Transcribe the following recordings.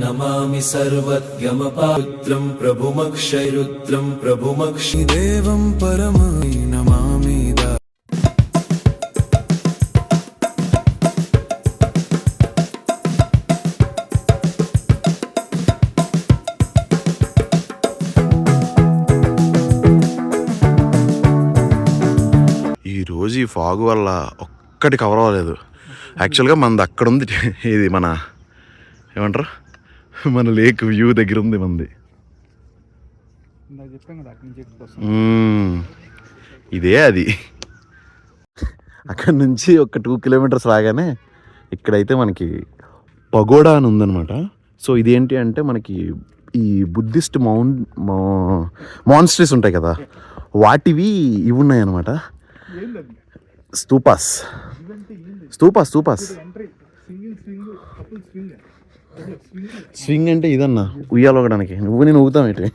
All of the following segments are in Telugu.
नमामि सर्वज्ञमपारुद्रं प्रभुमक्षयरुद्रं प्रभुमक्षिदेवं परमाय नमामि ఈరోజు ఈ ఫాగ్ వల్ల ఒక్కటి కవర్ అవ్వలేదు. యాక్చువల్గా మనది అక్కడ ఉంది, ఇది మన ఏమంటారు మన లేక్ వ్యూ దగ్గర ఉంది మనది. ఇదే అది. అక్కడ నుంచి ఒక 2 కిలోమీటర్స్ రాగానే ఇక్కడైతే మనకి పగోడా అని ఉందన్నమాట. సో ఇదేంటి అంటే మనకి ఈ బుద్ధిస్ట్ మాన్స్ట్రీస్ ఉంటాయి కదా, వాటివి ఇవి ఉన్నాయి అన్నమాట. స్తూపాస్. స్వింగ్ అంటే ఇదన్నా ఉయ్యాలు ఊగడానికి. నువ్వు నేను ఊగుతాం ఏంటి,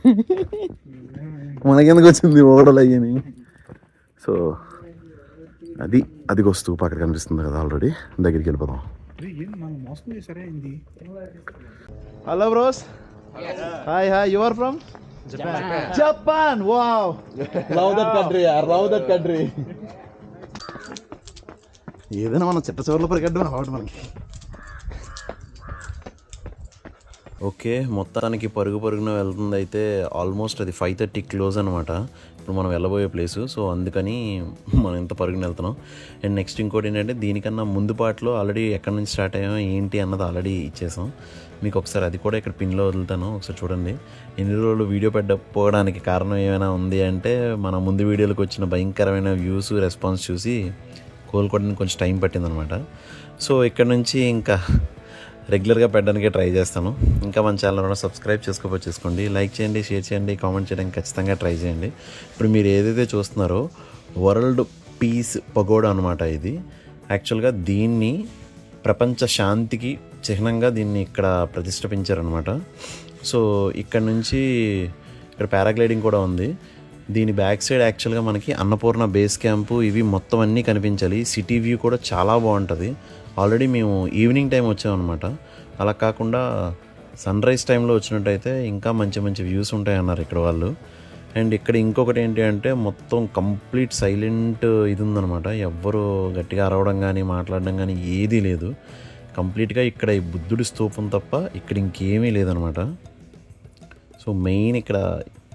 మనకెందుకు వచ్చింది ఓడలు అయ్యని. సో అదిగో స్తూప అక్కడ కనిపిస్తుంది కదా ఆల్రెడీ. దగ్గరికి వెళ్ళిపోదాం. Hello bros. Hi you are from Japan. Wow, love that country యార్, లవ్ దట్ కంట్రీ. ఏదైనా మనం చిట్ట చివరిలో పరిగెట్టడం అలవాటు మనకి. ఓకే, మొత్తానికి పరుగున వెళ్తుంది. అయితే ఆల్మోస్ట్ అది 5:30 క్లోజ్ అనమాట ఇప్పుడు మనం వెళ్ళబోయే ప్లేసు. సో అందుకని మనం ఇంత పరుగున వెళ్తున్నాం. అండ్ నెక్స్ట్ ఇంకోటి ఏంటంటే దీనికన్నా ముందు పాటలో ఆల్రెడీ ఎక్కడి నుంచి స్టార్ట్ అయ్యామో ఏంటి అన్నది ఆల్రెడీ ఇచ్చేసాం మీకు. ఒకసారి అది కూడా ఇక్కడ పిన్లో వదులుతాను, ఒకసారి చూడండి. ఎన్ని రోజులు వీడియో పెట్టకపోవడానికి కారణం ఏమైనా ఉంది అంటే మన ముందు వీడియోలకు వచ్చిన భయంకరమైన వ్యూస్ రెస్పాన్స్ చూసి కోలుకోవడానికి కొంచెం టైం పట్టిందనమాట. సో ఇక్కడ నుంచి ఇంకా రెగ్యులర్గా పెట్టడానికి ట్రై చేస్తాను. ఇంకా మన ఛానల్ సబ్స్క్రైబ్ చేసుకోండి, లైక్ చేయండి, షేర్ చేయండి, కామెంట్ చేయడానికి ఖచ్చితంగా ట్రై చేయండి. ఇప్పుడు మీరు ఏదైతే చూస్తున్నారో వరల్డ్ పీస్ పగోడా అనమాట ఇది. యాక్చువల్గా దీన్ని ప్రపంచ శాంతికి చిహ్నంగా దీన్ని ఇక్కడ ప్రతిష్ఠించారనమాట. సో ఇక్కడ నుంచి ఇక్కడ పారాగ్లైడింగ్ కూడా ఉంది. దీని బ్యాక్ సైడ్ యాక్చువల్గా మనకి అన్నపూర్ణ బేస్ క్యాంపు ఇవి మొత్తం అన్నీ కనిపించాలి. సిటీ వ్యూ కూడా చాలా బాగుంటుంది. ఆల్రెడీ మేము ఈవినింగ్ టైం వచ్చామన్నమాట. అలా కాకుండా సన్ రైజ్ టైంలో వచ్చినట్టయితే ఇంకా మంచి వ్యూస్ ఉంటాయి అన్నారు ఇక్కడ వాళ్ళు. అండ్ ఇక్కడ ఇంకొకటి ఏంటి అంటే మొత్తం కంప్లీట్ సైలెంట్ ఇది ఉందన్నమాట. ఎవ్వరు గట్టిగా అరవడం కానీ మాట్లాడడం కానీ ఏదీ లేదు. కంప్లీట్గా ఇక్కడ ఈ బుద్ధుడి స్తూపం తప్ప ఇక్కడ ఇంకేమీ లేదనమాట. సో మెయిన్ ఇక్కడ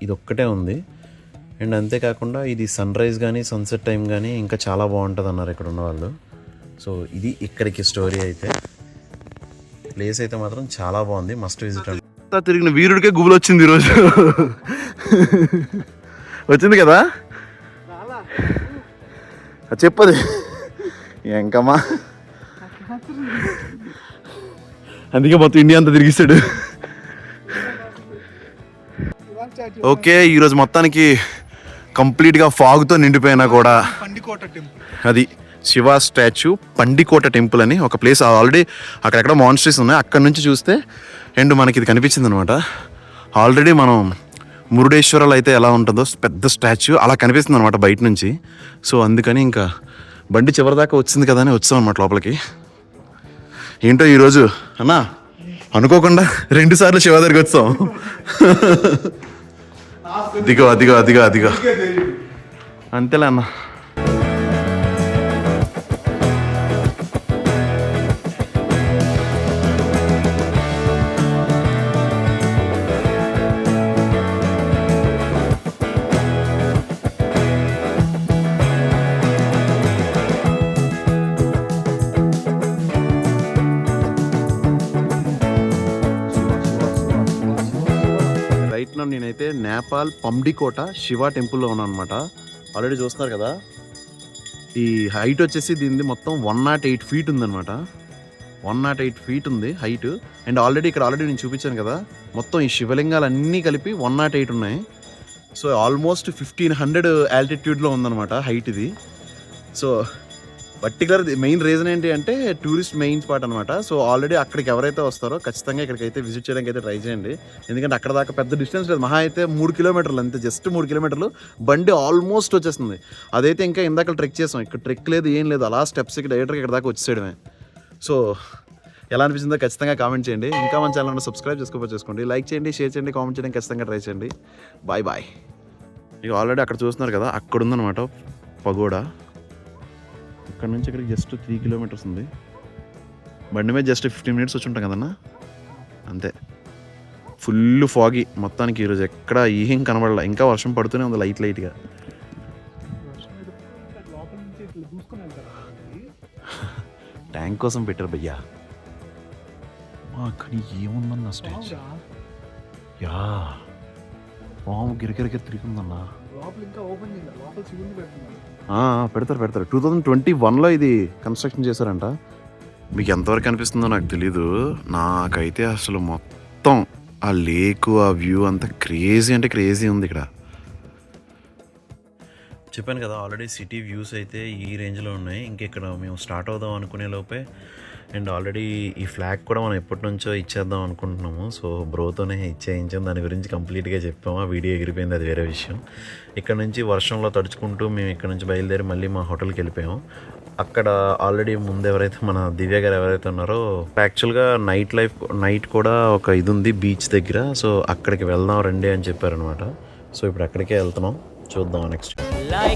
ఇది ఒక్కటే ఉంది. అండ్ అంతేకాకుండా ఇది సన్ రైజ్ కానీ సన్సెట్ టైం కానీ ఇంకా చాలా బాగుంటుంది అన్నారు ఇక్కడ ఉన్న వాళ్ళు. సో ఇది ఇక్కడికి స్టోరీ. అయితే ప్లేస్ అయితే మాత్రం చాలా బాగుంది, మస్ట్ విజిట్ అండి. తిరిగిన వీరుడికే గుబులు వచ్చింది ఈరోజు. వచ్చింది కదా చెప్పది ఎంకమ్మా. అందుకే మొత్తం ఇండియా అంతా తిరిగిస్తాడు. ఓకే, ఈరోజు మొత్తానికి కంప్లీట్గా ఫాగ్తో నిండిపోయినా కూడా అది శివ స్టాచ్యూ పండికోట టెంపుల్ అని ఒక ప్లేస్ ఆల్రెడీ అక్కడెక్కడ మాన్స్ట్రీస్ ఉన్నాయి. అక్కడ నుంచి చూస్తే అండ్ మనకి ఇది కనిపించింది అనమాట. ఆల్రెడీ మనం మురుడేశ్వరాలు అయితే ఎలా ఉంటుందో పెద్ద స్టాచ్యూ అలా కనిపిస్తుంది అనమాట బయట నుంచి. సో అందుకని ఇంకా బండి చివరి దాకా వచ్చింది కదా అని వచ్చాం అనమాట లోపలికి. ఏంటో ఈరోజు అన్నా అనుకోకుండా 2 సార్లు శివ దగ్గరికి వచ్చాం. అదిగో అంతేలే అన్న. నేనైతే నేపాల్ పండికోట శివ టెంపుల్లో ఉన్నాను అనమాట. ఆల్రెడీ చూస్తున్నారు కదా, ఈ హైట్ వచ్చేసి దీనిది మొత్తం 108 ఫీట్ ఉందన్నమాట. 108 ఫీట్ ఉంది హైట్. అండ్ ఆల్రెడీ నేను చూపించాను కదా, మొత్తం ఈ శివలింగాలు అన్నీ కలిపి 108 ఉన్నాయి. సో ఆల్మోస్ట్ 1500 ఆల్టిట్యూడ్లో ఉందన్నమాట హైట్ ఇది. సో పర్టికులర్ మెయిన్ రీజన్ ఏంటి అంటే టూరిస్ట్ మెయిన్ స్పాట్ అనమాట. సో ఆల్రెడీ అక్కడికి ఎవరైతే వస్తారో ఖచ్చితంగా ఇక్కడికైతే విజిట్ చేయడానికి అయితే ట్రై చేయండి. ఎందుకంటే అక్కడ దాకా పెద్ద డిస్టెన్స్ లేదు, మహా అయితే 3 కిలోమీటర్లు అంతే, జస్ట్ 3 కిలోమీటర్లు బండి ఆల్మోస్ట్ వచ్చేస్తుంది. అదైతే ఇంకా ఇందాక ట్రెక్ చేసాం, ఇక్కడ ట్రెక్ లేదు ఏం లేదు, అలా స్టెప్స్కి డైరెక్ట్గా ఇక్కడ దాకా వచ్చేయడమే. సో ఎలా అనిపించిందో ఖచ్చితంగా కామెంట్ చేయండి. ఇంకా మన ఛానల్ సబ్స్క్రైబ్ చేసుకోండి. లైక్ చేయండి, షేర్ చేయండి, కామెంట్ చేయండి, ఖచ్చితంగా ట్రై చేయండి. బాయ్. ఇక ఆల్రెడీ అక్కడ చూస్తున్నారు కదా, అక్కడ ఉందన్నమాట పగోడా. ఇక్కడ నుంచి ఇక్కడికి జస్ట్ 3 కిలోమీటర్స్ ఉంది. బండి మీద జస్ట్ 15 మినిట్స్ వచ్చి ఉంటాం కదన్నా, అంతే. ఫుల్ ఫాగి మొత్తానికి ఈరోజు ఎక్కడ ఏం కనబడలే. ఇంకా వర్షం పడుతూనే ఉంది లైట్గా. ట్యాంక్ కోసం పెట్టారు భయ్యా. కానీ ఏముందన్న స్టేజ్, యా పాము గిరిగిరిగిరి తిరిగిందన్నా. పెడతారు 2021లో ఇది కన్స్ట్రక్షన్ చేశారంట. మీకు ఎంతవరకు అనిపిస్తుందో నాకు తెలీదు. నాకైతే అసలు మొత్తం ఆ లేకు, ఆ వ్యూ అంతా క్రేజీ అంటే క్రేజీ ఉంది ఇక్కడ. చెప్పాను కదా ఆల్రెడీ సిటీ వ్యూస్ అయితే ఈ రేంజ్లో ఉన్నాయి. ఇంకెక్కడ మేము స్టార్ట్ అవుదాం అనుకునే లోపే అండ్ ఆల్రెడీ ఈ ఫ్లాగ్ కూడా మనం ఎప్పటి నుంచో ఇచ్చేద్దాం అనుకుంటున్నాము. సో బ్రోతోనే ఇచ్చేయించాం, దాని గురించి కంప్లీట్గా చెప్పాము. ఆ వీడియో ఎగిరిపోయింది, అది వేరే విషయం. ఇక్కడ నుంచి వర్షంలో తడుచుకుంటూ మేము ఇక్కడ నుంచి బయలుదేరి మళ్ళీ మా హోటల్కి వెళ్ళిపోయాము. అక్కడ ఆల్రెడీ ముందు ఎవరైతే మన దివ్య గారు ఎవరైతే ఉన్నారో, యాక్చువల్గా నైట్ కూడా ఒక ఇది ఉంది బీచ్ దగ్గర. సో అక్కడికి వెళ్దాం రండి అని చెప్పారనమాట. సో ఇప్పుడు అక్కడికే వెళ్తున్నాం, చూద్దాం నెక్స్ట్.